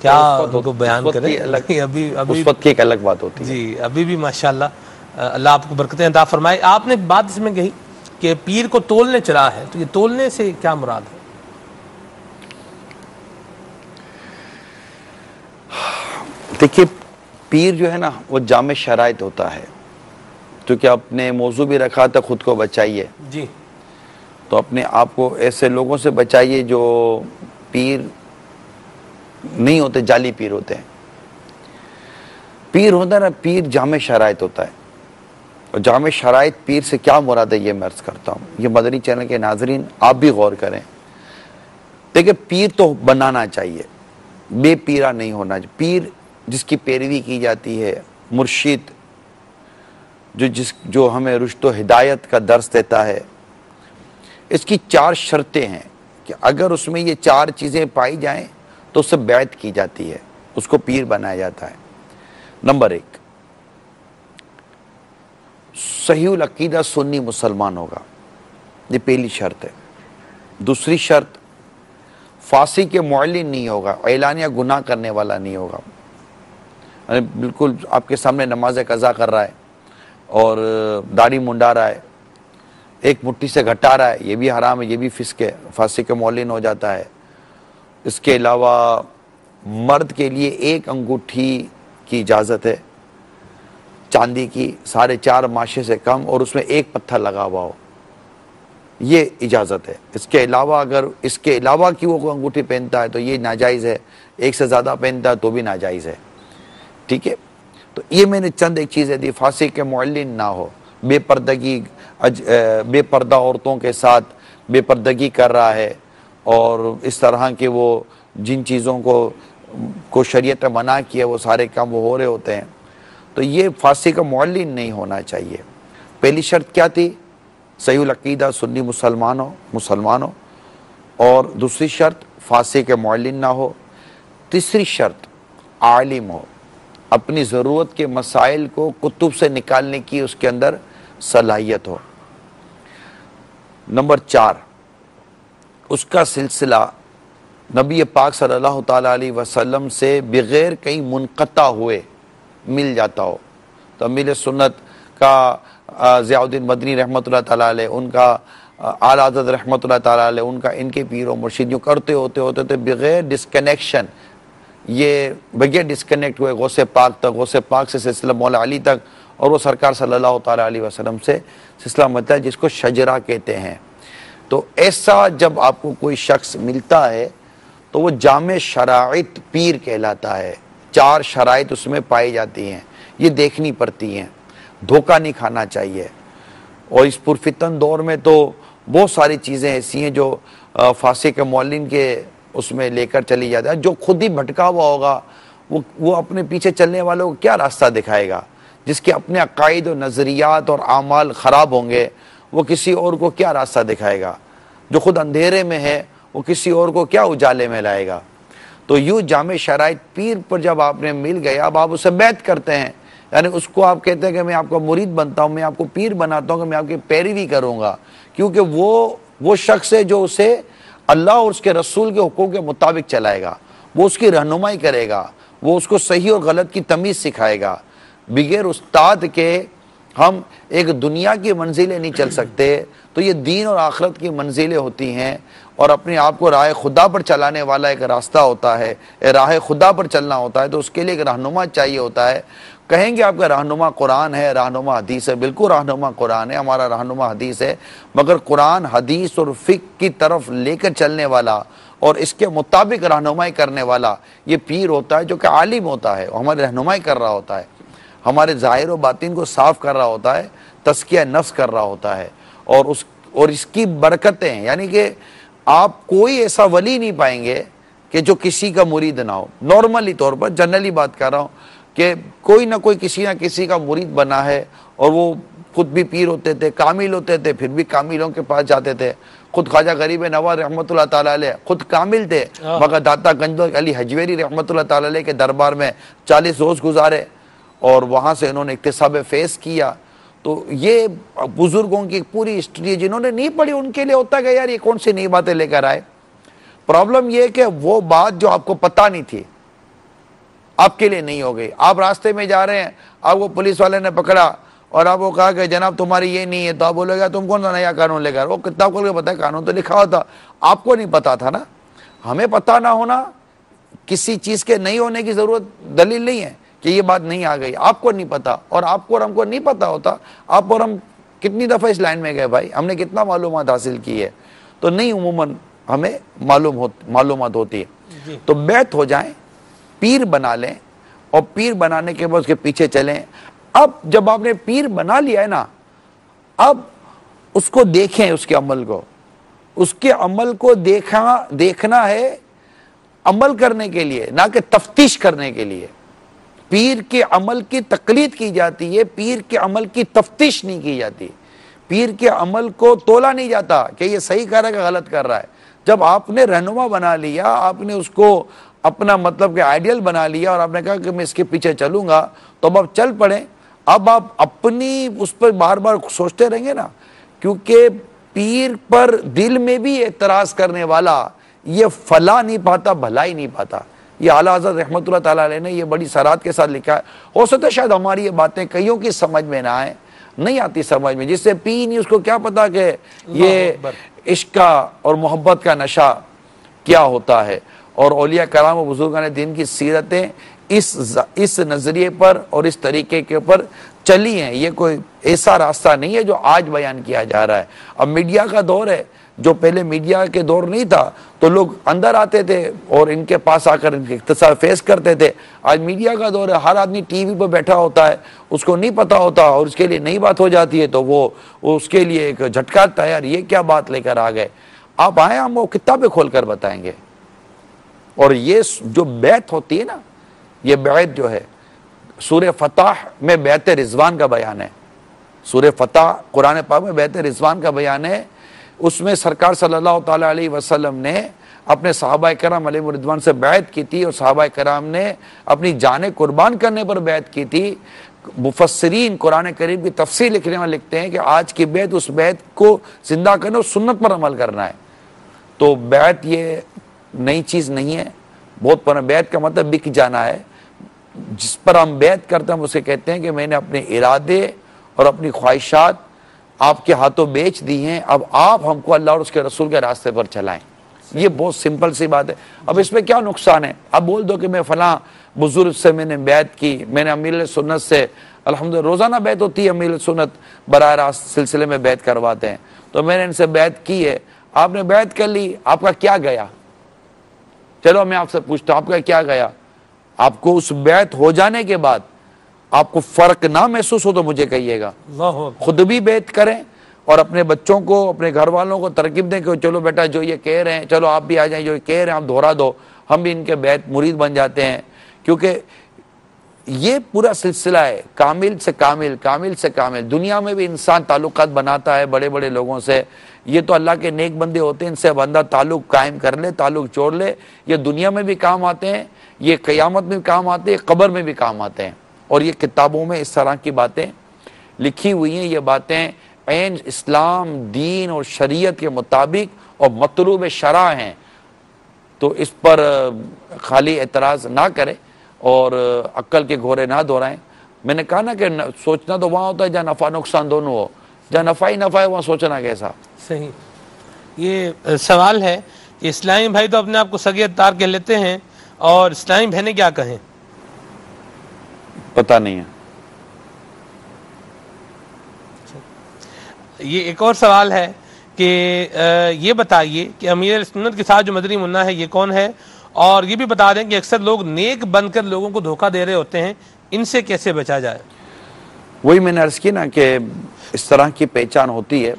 کیا ان کو بیان کریں. ابھی
اس وقت کی ایک الگ بات ہوتی ہے.
جی ابھی بھی ماشاءاللہ اللہ آپ کو برکتیں عطا فرمائے. آپ نے ایک بات اس میں کہی کہ پیر کو تولنے چلا ہے, تو یہ تولنے سے کیا مراد ہے؟
دیکھیے پیر جو ہے نا وہ جامع شرائط ہوتا ہے, کیونکہ آپ نے موضوع بھی رکھا تھا خود کو بچائیے.
جی
تو اپنے آپ کو ایسے لوگوں سے بچائیے جو پیر نہیں ہوتے, جعلی پیر ہوتے ہیں. پیر ہوتا ہے نا, پیر جامع شرائط ہوتا ہے. اور جامع شرائط پیر سے کیا مراد ہے یہ میں عرض کرتا ہوں. یہ مدنی چینل کے ناظرین آپ بھی غور کریں. دیکھیں پیر تو بنانا چاہیے, بے پیرا نہیں ہونا چاہیے. پیر جس کی پیروی کی جاتی ہے, مرشد جو ہمیں رشد و ہدایت کا درس دیتا ہے, اس کی 4 شرطیں ہیں کہ اگر اس میں یہ 4 چیزیں پائی جائیں تو اس سے بیعت کی جاتی ہے, اس کو پیر بنایا جاتا ہے. نمبر 1, صحیح العقیدہ سنی مسلمان ہوگا, یہ پہلی شرط ہے. دوسری شرط, فاسق کے معلن نہیں ہوگا, اعلانیہ گناہ کرنے والا نہیں ہوگا. بالکل آپ کے سامنے نماز قضا کر رہا ہے اور داڑھی منڈا رہا ہے, ایک مٹھی سے گھٹا رہا ہے, یہ بھی حرام ہے, یہ بھی فسق ہے, فاسق کے معلن ہو جاتا ہے. اس کے علاوہ مرد کے لیے 1 انگوٹھی کی اجازت ہے, چاندی کی, 4.5 ماشے سے کم, اور اس میں 1 پتھر لگا ہوا ہو, یہ اجازت ہے. اس کے علاوہ اگر اس کے علاوہ کی وہ کوئی انگوٹھی پہنتا ہے تو یہ ناجائز ہے. 1 سے زیادہ پہنتا ہے تو بھی ناجائز ہے. ٹھیک ہے, تو یہ میں نے چند ایک چیزیں دی. فاسق کے معلن نہ ہو, بے پردہ عورتوں کے ساتھ بے پردگی کر رہا ہے, اور اس طرح کے وہ جن چیزوں کو شریعت نے منع کیا وہ سارے کام وہ ہو رہے ہوتے ہیں, تو یہ فاسق کا معلن نہیں ہونا چاہیے. پہلی شرط کیا تھی؟ صحیح العقیدہ سنی مسلمان ہو. اور دوسری شرط فاسق کے معلن نہ ہو. تیسری شرط عالم ہو, اپنی ضرورت کے مسائل کو کتب سے نکالنے کی اس کے اندر صلاحیت ہو. نمبر 4, اس کا سلسلہ نبی پاک صلی اللہ تعالیٰ علیہ وسلم سے بغیر کہیں منقطع ہوئے مل جاتا ہو. تو امیر سنت کا ضیاء الدین مدنی رحمۃ اللہ تعالیٰ علیہ, ان کا اعلیٰ حضرت رحمۃ اللہ تعالیٰ علیہ, ان کا ان کے پیر و مرشد جو کرتے ہوتے بغیر ڈسکنیکشن, یہ بغیر ڈسکنیکٹ ہوئے غوث پاک تک, غوث پاک سے سلسلہ مولا علی تک, اور وہ سرکار صلی اللہ تعالیٰ علیہ وسلم سے سلسلہ ملتا ہے جس کو شجرہ کہتے ہیں. تو ایسا جب آپ کو کوئی شخص ملتا ہے تو وہ جامع شرائط پیر کہلاتا ہے. 4 شرائط اس میں پائی جاتی ہیں, یہ دیکھنی پڑتی ہیں, دھوکہ نہیں کھانا چاہیے. اور اس پرفتن دور میں تو بہت ساری چیزیں ایسی ہیں جو فاسق معلن کے اس میں لے کر چلی جاتی ہے. جو خود ہی بھٹکا ہوا ہوگا وہ اپنے پیچھے چلنے والوں کو کیا راستہ دکھائے گا؟ جس کے اپنے عقائد و نظریات اور اعمال خراب ہوں گے وہ کسی اور کو کیا راستہ دکھائے گا؟ جو خود اندھیرے میں ہے وہ کسی اور کو کیا اجالے میں لائے گا؟ تو یوں جامع شرائط پیر پر جب آپ نے مل گئے, اب آپ اسے بیعت کرتے ہیں, یعنی اس کو آپ کہتے ہیں کہ میں آپ کا مرید بنتا ہوں, میں آپ کو پیر بناتا ہوں کہ میں آپ کی پیروی کروں گا, کیونکہ وہ شخص ہے جو اسے اللہ اور اس کے رسول کے حقوق کے مطابق چلائے گا, وہ اس کی رہنمائی کرے گا, وہ اس کو صحیح اور غلط کی تمیز سکھائے گا. بغیر استاد کے ہم ایک دنیا کی منزلیں نہیں چل سکتے, تو یہ دین اور آخرت کی منزلیں ہوتی ہیں, اور اپنے آپ کو راہ خدا پر چلانے والا ایک راستہ ہوتا ہے, راہ خدا پر چلنا ہوتا ہے, تو اس کے لیے ایک رہنما چاہیے ہوتا ہے. کہیں گے آپ کا رہنما قرآن ہے, رہنما حدیث ہے, بالکل رہنما قرآن ہے, ہمارا رہنما حدیث ہے, مگر قرآن حدیث اور فقہ کی طرف لے کر چلنے والا اور اس کے مطابق رہنمائی کرنے والا یہ پیر ہوتا ہے, جو کہ عالم ہوتا ہے, ہماری رہنمائی کر رہا ہوتا ہے, ہمارے ظاہر و باطن کو صاف کر رہا ہوتا ہے, تزکیہ نفس کر رہا ہوتا ہے. اور اس کی برکتیں, یعنی کہ آپ کوئی ایسا ولی نہیں پائیں گے کہ جو کسی کا مرید نہ ہو. نارملی طور پر, جنرلی بات کر رہا ہوں, کہ کوئی نہ کوئی کسی نہ کسی کا مرید بنا ہے, اور وہ خود بھی پیر ہوتے تھے, کامل ہوتے تھے, پھر بھی کاملوں کے پاس جاتے تھے. خود خواجہ غریب نواز رحمۃ اللہ تعالیٰ علیہ خود کامل تھے, مگر داتا گنج علی حجویری رحمۃ اللہ تعالیٰ علیہ کے دربار میں 40 روز گزارے, اور وہاں سے انہوں نے اکتساب فیض کیا. تو یہ بزرگوں کی پوری ہسٹری ہے. جنہوں نے نہیں پڑھی ان کے لیے ہوتا کہ یار یہ کون سی نئی باتیں لے کر آئے. پرابلم یہ کہ وہ بات جو آپ کو پتہ نہیں تھی, آپ کے لیے نہیں ہو گئی. آپ راستے میں جا رہے ہیں, آپ کو پولیس والے نے پکڑا اور آپ کو کہا کہ جناب تمہاری یہ نہیں ہے, تو آپ بولے گا تم کون سا نیا قانون لے کر, وہ کتاب کھول کے پتا ہے قانون تو لکھا ہوتا, آپ کو نہیں پتا تھا نا. ہمیں پتا نہ ہونا کسی چیز کے نہیں ہونے کی ضرورت دلیل نہیں ہے کہ یہ بات نہیں آ گئی, آپ کو نہیں پتا, اور آپ کو اور ہم کو نہیں پتا ہوتا. آپ اور ہم کتنی دفعہ اس لائن میں گئے بھائی, ہم نے کتنا معلومات حاصل کی ہے, تو نہیں عموماً ہمیں معلومات ہوتی ہے. تو بیعت ہو جائیں, پیر بنا لیں, اور پیر بنانے کے بعد اس کے پیچھے چلیں. اب جب آپ نے پیر بنا لیا ہے نا, اب اس کو دیکھیں, اس کے عمل کو, اس کے عمل کو دیکھنا ہے عمل کرنے کے لیے, نہ کہ تفتیش کرنے کے لیے. پیر کے عمل کی تقلید کی جاتی ہے, پیر کے عمل کی تفتیش نہیں کی جاتی. پیر کے عمل کو تولا نہیں جاتا کہ یہ صحیح کر رہا ہے کہ غلط کر رہا ہے. جب آپ نے رہنما بنا لیا, آپ نے اس کو اپنا مطلب کہ آئیڈیل بنا لیا, اور آپ نے کہا کہ میں اس کے پیچھے چلوں گا, تو اب آپ چل پڑیں. اب آپ اپنی اس پر بار بار سوچتے رہیں گے نا, کیونکہ پیر پر دل میں بھی اعتراض کرنے والا یہ فلاح نہیں پاتا, بھلائی نہیں پاتا. یہ اعلیٰ حضرت رحمت اللہ تعالیٰ علیہ نے یہ بڑی سرات کے ساتھ لکھا ہے. ہو سکتا ہے شاید ہماری یہ باتیں کئیوں کی سمجھ میں نہ آئیں, نہیں آتی سمجھ میں. جس سے پی نہیں اس کو کیا پتا کہ یہ عشق کا اور محبت کا نشہ کیا ہوتا ہے. اور اولیاء کرام و بزرگان دین کی سیرتیں اس نظریے پر اور اس طریقے کے اوپر چلی ہیں. یہ کوئی ایسا راستہ نہیں ہے جو آج بیان کیا جا رہا ہے. اب میڈیا کا دور ہے, جو پہلے میڈیا کے دور نہیں تھا تو لوگ اندر آتے تھے اور ان کے پاس آ کر ان کے اختصار فیس کرتے تھے. آج میڈیا کا دور ہے, ہر آدمی ٹی وی پہ بیٹھا ہوتا ہے, اس کو نہیں پتا ہوتا, اور اس کے لیے نئی بات ہو جاتی ہے تو وہ اس کے لیے ایک جھٹکا تیار, یہ کیا بات لے کر آ گئے. آپ آئیں, ہم وہ کتابیں کھول کر بتائیں گے. اور یہ جو بیعت ہوتی ہے نا, یہ بیعت جو ہے سورہ فتح میں بیعت رضوان کا بیان ہے. سورہ فتح قرآن پاک میں بیعت رضوان کا بیان ہے. اس میں سرکار صلی اللہ تعالیٰ علیہ وسلم نے اپنے صحابہ کرام علیہ رضوان سے بیعت کی تھی, اور صحابہ کرام نے اپنی جانیں قربان کرنے پر بیعت کی تھی. مفسرین قرآن کریم کی تفسیر لکھنے میں لکھتے ہیں کہ آج کی بیعت اس بیعت کو زندہ کرنا اور سنت پر عمل کرنا ہے. تو بیعت یہ نئی چیز نہیں ہے, بہت پرانا. بیعت کا مطلب بک جانا ہے. جس پر ہم بیعت کرتے ہیں اسے کہتے ہیں کہ میں نے اپنے ارادے اور اپنی خواہشات آپ کے ہاتھوں بیچ دی ہیں, اب آپ ہم کو اللہ اور اس کے رسول کے راستے پر چلائیں. یہ بہت سمپل سی بات ہے. اب اس میں کیا نقصان ہے؟ اب بول دو کہ میں فلاں بزرگ سے میں نے بیعت کی, میں نے امیر سنت سے, الحمدللہ روزانہ بیعت ہوتی ہے, امیر سنت براہ راست سلسلے میں بیعت کرواتے ہیں, تو میں نے ان سے بیعت کی ہے. آپ نے بیعت کر لی, آپ کا کیا گیا؟ چلو میں آپ سے پوچھتا ہوں, آپ کا کیا گیا؟ آپ کو اس بیعت ہو جانے کے بعد آپ کو فرق نہ محسوس ہو تو مجھے کہیے گا. خود بھی بیعت کریں اور اپنے بچوں کو, اپنے گھر والوں کو ترغیب دیں کہ چلو بیٹا جو یہ کہہ رہے ہیں, چلو آپ بھی آ جائیں, جو یہ کہہ رہے ہیں آپ دہرا دو, ہم بھی ان کے بیعت مرید بن جاتے ہیں. کیونکہ یہ پورا سلسلہ ہے کامل سے کامل, کامل سے کامل. دنیا میں بھی انسان تعلقات بناتا ہے بڑے بڑے لوگوں سے, یہ تو اللہ کے نیک بندے ہوتے ہیں, ان سے بندہ تعلق قائم کر لے, تعلق جوڑ لے. یہ دنیا میں بھی کام آتے ہیں, یہ قیامت میں بھی کام آتے ہیں, قبر میں بھی کام آتے ہیں. اور یہ کتابوں میں اس طرح کی باتیں لکھی ہوئی ہیں. یہ باتیں عین اسلام دین اور شریعت کے مطابق اور مطلوب شرع ہیں. تو اس پر خالی اعتراض نہ کریں اور عقل کے گھوڑے نہ دہرائیں. میں نے کہا نا کہ سوچنا تو وہاں ہوتا ہے جہاں نفع نقصان دونوں ہو, جہاں نفع ہی نفع ہے وہاں سوچنا کیسا.
صحیح. یہ سوال ہے کہ اسلامی بھائی تو اپنے آپ کو سگے اتار کے لیتے ہیں, اور اسلامی بہنیں کیا کہیں؟
پتہ نہیں ہے.
یہ ایک اور سوال ہے کہ یہ بتائیے کہ امیر سنت کے ساتھ جو مدنی منا ہے یہ کون ہے, اور یہ بھی بتا دیں کہ اکثر لوگ نیک بن کر لوگوں کو دھوکہ دے رہے ہوتے ہیں, ان سے کیسے بچا جائے؟
وہی میں نے عرض کی نا کہ اس طرح کی پہچان ہوتی ہے.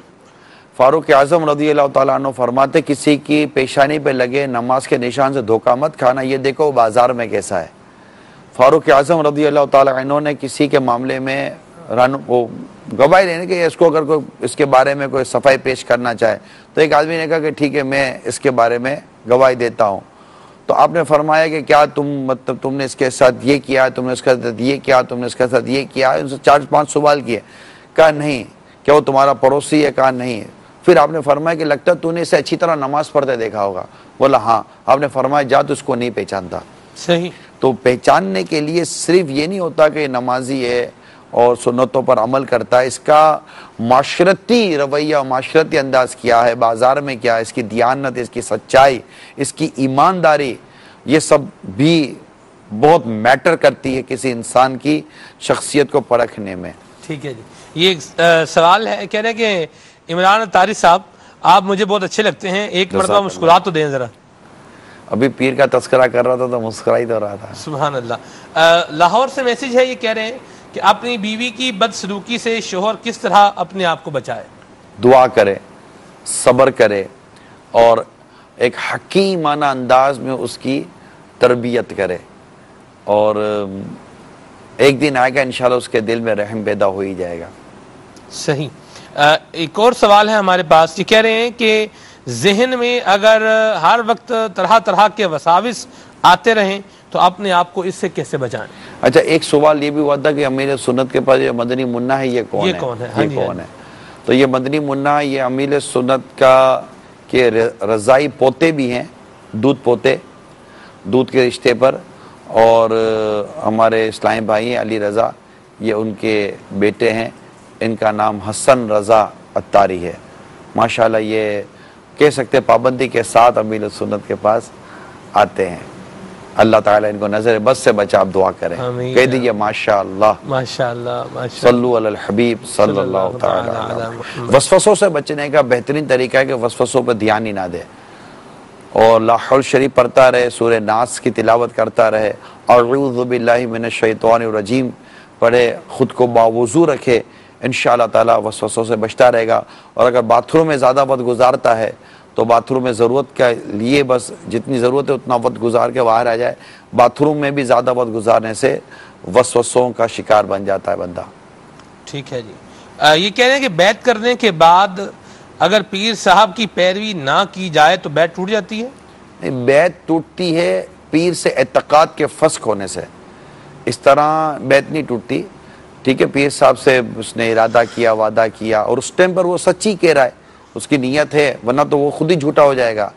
فاروق اعظم رضی اللہ تعالیٰ عنہ فرماتے کسی کی پیشانی پہ لگے نماز کے نشان سے دھوکہ مت کھانا, یہ دیکھو بازار میں کیسا ہے. فاروق اعظم رضی اللہ تعالیٰ عنہ نے کسی کے معاملے میں گواہی دینے کہ اس کو اگر کوئی اس کے بارے میں کوئی صفائی پیش کرنا چاہے, تو ایک آدمی نے کہا کہ ٹھیک ہے میں اس کے بارے میں گواہی دیتا ہوں. تو آپ نے فرمایا کہ کیا تم نے اس کے ساتھ یہ کیا, تم نے اس کے ساتھ یہ کیا, تم نے اس کے ساتھ یہ کیا. ان سے 4-5 سوال کیے. کہا نہیں. کیا وہ تمہارا پڑوسی ہے؟ کہا نہیں. پھر آپ نے فرمایا کہ لگتا تو نے اسے اچھی طرح نماز پڑھتے دیکھا ہوگا. بولا ہاں. آپ نے فرمایا جا تو اس کو نہیں پہچانتا.
صحیح.
تو پہچاننے کے لیے صرف یہ نہیں ہوتا کہ نمازی ہے اور سنتوں پر عمل کرتا ہے، اس کا معاشرتی رویہ، معاشرتی انداز کیا ہے، بازار میں کیا ہے، اس کی دیانت، اس کی سچائی، اس کی ایمانداری، یہ سب بھی بہت میٹر کرتی ہے کسی انسان کی شخصیت کو پرکھنے میں۔
ٹھیک ہے جی، یہ ایک سوال ہے، کہہ رہے ہیں کہ عمران اتاری صاحب آپ مجھے بہت اچھے لگتے ہیں، ایک مرتبہ مسکرا تو دیں ذرا۔
ابھی پیر کا تذکرہ کر رہا تھا تو مسکرائی تو رہا تھا۔
سبحان اللہ۔ لاہور سے میسج ہے، یہ کہہ رہے ہیں کہ اپنی بیوی کی بدسلوکی سے شوہر کس طرح اپنے آپ کو بچائے؟
دعا کرے، صبر کرے، اور ایک حکیمانہ انداز میں اس کی تربیت کرے، اور ایک دن آئے گا انشاءاللہ اس کے دل میں رحم پیدا ہو ہی جائے گا۔
صحیح۔ ایک اور سوال ہے ہمارے پاس، یہ کہہ رہے ہیں کہ ذہن میں اگر ہر وقت طرح طرح کے وساوس آتے رہیں تو اپنے آپ کو اس سے کیسے بچائیں؟
اچھا، ایک سوال یہ بھی ہوا تھا کہ امیر سنت کے پاس یہ مدنی منا ہے، یہ کون ہے؟ یہ کون ہے؟ تو یہ مدنی منا، یہ امیر سنت کا کے رضائی پوتے بھی ہیں، دودھ پوتے، دودھ کے رشتے پر، اور ہمارے اسلامی بھائی ہیں علی رضا، یہ ان کے بیٹے ہیں، ان کا نام حسن رضا اتاری ہے۔ ماشاءاللہ یہ کہہ سکتے پابندی کے ساتھ امیر سنت کے پاس آتے ہیں۔ اللہ تعالیٰ ان کو نظر بد سے بچا، آپ دعا کریں، کہہ دیجئے ماشاءاللہ
ماشاءاللہ،
صلو علی الحبیب صلی اللہ تعالیٰ علیہ وسلم۔ وسوسوں سے بچنے کا بہترین طریقہ ہے کہ وسوسوں پہ دھیان ہی نہ دے، اور لا حول شریف پڑھتا رہے، سورہ ناس کی تلاوت کرتا رہے، اعوذ باللہ من الشیطان الرجیم پڑھے، خود کو باوضو رکھے، انشاءاللہ تعالیٰ وسوسوں سے بچتا رہے گا۔ اور اگر باتھ روم میں زیادہ وقت گزارتا ہے تو باتھ روم میں ضرورت کے لیے بس جتنی ضرورت ہے اتنا وقت گزار کے باہر آ جائے۔ باتھ روم میں بھی زیادہ وقت گزارنے سے وسوسوں کا شکار بن جاتا ہے بندہ۔
ٹھیک ہے جی۔ یہ کہہ رہے ہیں کہ بیعت کرنے کے بعد اگر پیر صاحب کی پیروی نہ کی جائے تو بیعت ٹوٹ جاتی ہے؟
نہیں، بیعت ٹوٹتی ہے پیر سے اعتقاد کے فسخ ہونے سے، اس طرح بیعت نہیں ٹوٹتی۔ ٹھیک ہے، پیر صاحب سے اس نے ارادہ کیا، وعدہ کیا، اور اس ٹائم پر وہ سچی کہہ رہا ہے، اس کی نیت ہے، ورنہ تو وہ خود ہی جھوٹا ہو جائے گا،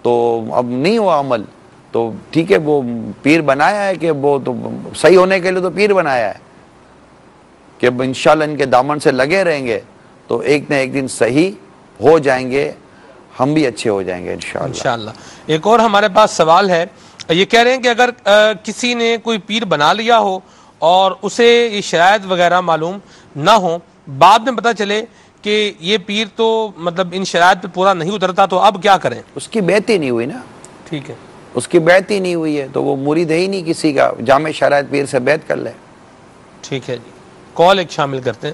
تو اب نہیں ہوا عمل، تو ٹھیک ہے، وہ پیر بنایا ہے کہ وہ تو صحیح ہونے کے لیے تو پیر بنایا ہے کہ انشاءاللہ ان کے دامن سے لگے رہیں گے تو ایک نہ ایک دن صحیح ہو جائیں گے، ہم بھی اچھے ہو جائیں گے انشاءاللہ۔
ایک اور ہمارے پاس سوال ہے، یہ کہہ رہے ہیں کہ اگر کسی نے کوئی پیر بنا لیا ہو اور اسے یہ شرائط وغیرہ معلوم نہ ہو، بعد میں پتہ چلے کہ یہ پیر تو مطلب ان شرائط پہ پورا نہیں اترتا، تو اب کیا کریں؟
اس کی بیعت ہی نہیں ہوئی نا۔
ٹھیک ہے،
اس کی بیعت ہی نہیں ہوئی ہے تو وہ مرید ہے ہی نہیں کسی کا، جامع شرائط پیر سے بیعت کر لے۔
ٹھیک ہے جی، کال ایک شامل کرتے ہیں۔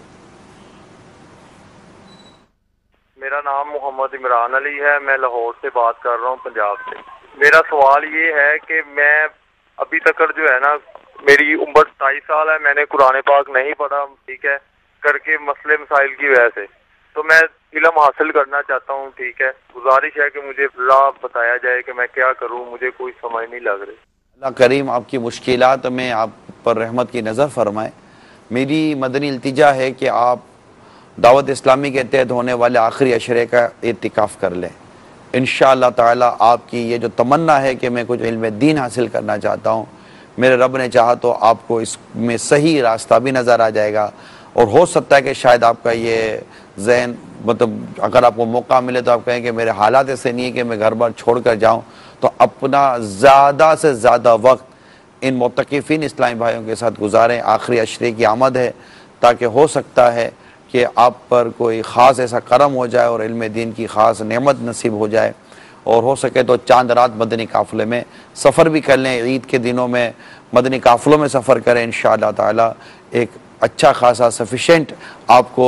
میرا نام محمد عمران علی ہے، میں لاہور سے بات کر رہا ہوں، پنجاب سے۔ میرا سوال یہ ہے کہ میں ابھی تک جو ہے نا، میری عمر 27 سال ہے، میں نے قرآن پاک نہیں پڑھا، ٹھیک ہے، کر کے مسئلے مسائل کی وجہ سے، تو میں علم حاصل کرنا چاہتا ہوں، ٹھیک ہے، گزارش ہے کہ مجھے راہ بتایا جائے کہ میں کیا کروں، مجھے کوئی سمجھ نہیں لگ رہی۔
اللہ کریم آپ کی مشکلات میں آپ پر رحمت کی نظر فرمائے۔ میری مدنی التجا ہے کہ آپ دعوت اسلامی کے تحت ہونے والے آخری عشرے کا اعتکاف کر لیں۔ انشاءاللہ تعالیٰ آپ کی یہ جو تمنا ہے کہ میں کچھ علم دین حاصل کرنا چاہتا ہوں، میرے رب نے چاہا تو آپ کو اس میں صحیح راستہ بھی نظر آ جائے گا، اور ہو سکتا ہے کہ شاید آپ کا یہ ذہن مطلب اگر آپ کو موقع ملے تو آپ کہیں کہ میرے حالات ایسے نہیں ہے کہ میں گھر بار چھوڑ کر جاؤں، تو اپنا زیادہ سے زیادہ وقت ان معتکفین اسلامی بھائیوں کے ساتھ گزاریں۔ آخری عشرے کی آمد ہے، تاکہ ہو سکتا ہے کہ آپ پر کوئی خاص ایسا کرم ہو جائے اور علم دین کی خاص نعمت نصیب ہو جائے، اور ہو سکے تو چاند رات مدنی قافلے میں سفر بھی کر لیں، عید کے دنوں میں مدنی قافلوں میں سفر کریں، انشاءاللہ تعالی ایک اچھا خاصا سفیشینٹ آپ کو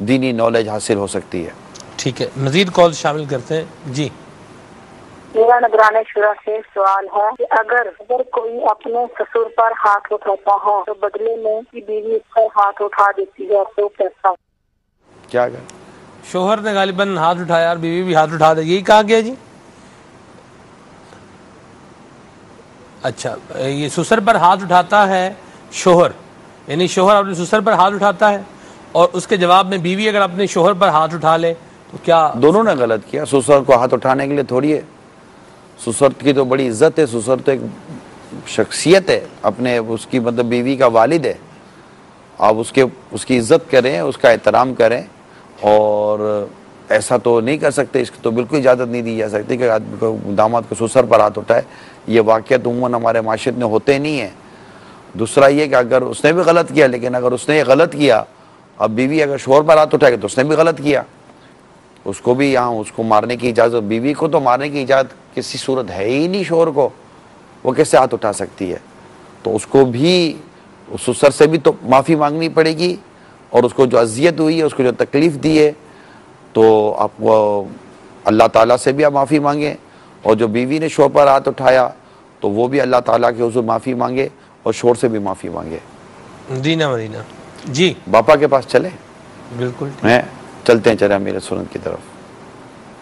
دینی نالج حاصل ہو سکتی ہے۔
ٹھیک ہے، مزید کال شامل کرتے ہیں جی۔
میرا نگران شورا سے سوال ہے کہ اگر کوئی اپنے سسر پر ہاتھ اٹھاتا ہے تو بدلے میں بیوی اس پر ہاتھ اٹھا دیتی ہے تو کیسا؟
کیا کہ
شوہر نے غالباً ہاتھ اٹھایا اور بیوی بھی ہاتھ اٹھا دے، یہی کہا گیا جی؟ اچھا، یہ سسر پر ہاتھ اٹھاتا ہے شوہر، یعنی شوہر اپنے سسر پر ہاتھ اٹھاتا ہے اور اس کے جواب میں بیوی اگر اپنے شوہر پر ہاتھ اٹھا لے تو کیا؟
دونوں نے غلط کیا۔ سسر کو ہاتھ اٹھانے کے لیے تھوڑی ہے، سسر کی تو بڑی عزت ہے، سسر تو ایک شخصیت ہے، اپنے اس کی مطلب بیوی کا والد ہے، آپ اس کی عزت کریں، اس کا احترام کریں، اور ایسا تو نہیں کر سکتے، اس کی تو بالکل اجازت نہیں دی جا سکتی کہ آدمی کو داماد کو سسر پر ہاتھ اٹھائے. یہ واقعات عموماً ہمارے معاشرے میں ہوتے نہیں ہیں. دوسرا یہ کہ اگر اس نے بھی غلط کیا، لیکن اگر اس نے یہ غلط کیا، اب بیوی اگر شوہر پر ہاتھ اٹھائے گا تو اس نے بھی غلط کیا، اس کو بھی یہاں اس کو مارنے کی اجازت، بیوی کو تو مارنے کی اجازت کسی صورت ہے ہی نہیں، شوہر کو وہ کیسے ہاتھ اٹھا سکتی ہے؟ تو اس کو بھی اس سسر سے بھی تو معافی مانگنی پڑے گی، اور اس کو جو اذیت ہوئی ہے، اس کو جو تکلیف دی ہے، تو آپ وہ اللہ تعالیٰ سے بھی آپ معافی مانگیں، اور جو بیوی نے شوہر پر ہاتھ اٹھایا تو وہ بھی اللہ تعالیٰ کے حضور معافی مانگے اور شوہر سے بھی معافی مانگے.
دینا مدینہ. جی
باپا کے پاس چلیں،
بالکل
چلتے ہیں، چلے امیر سنت کی طرف.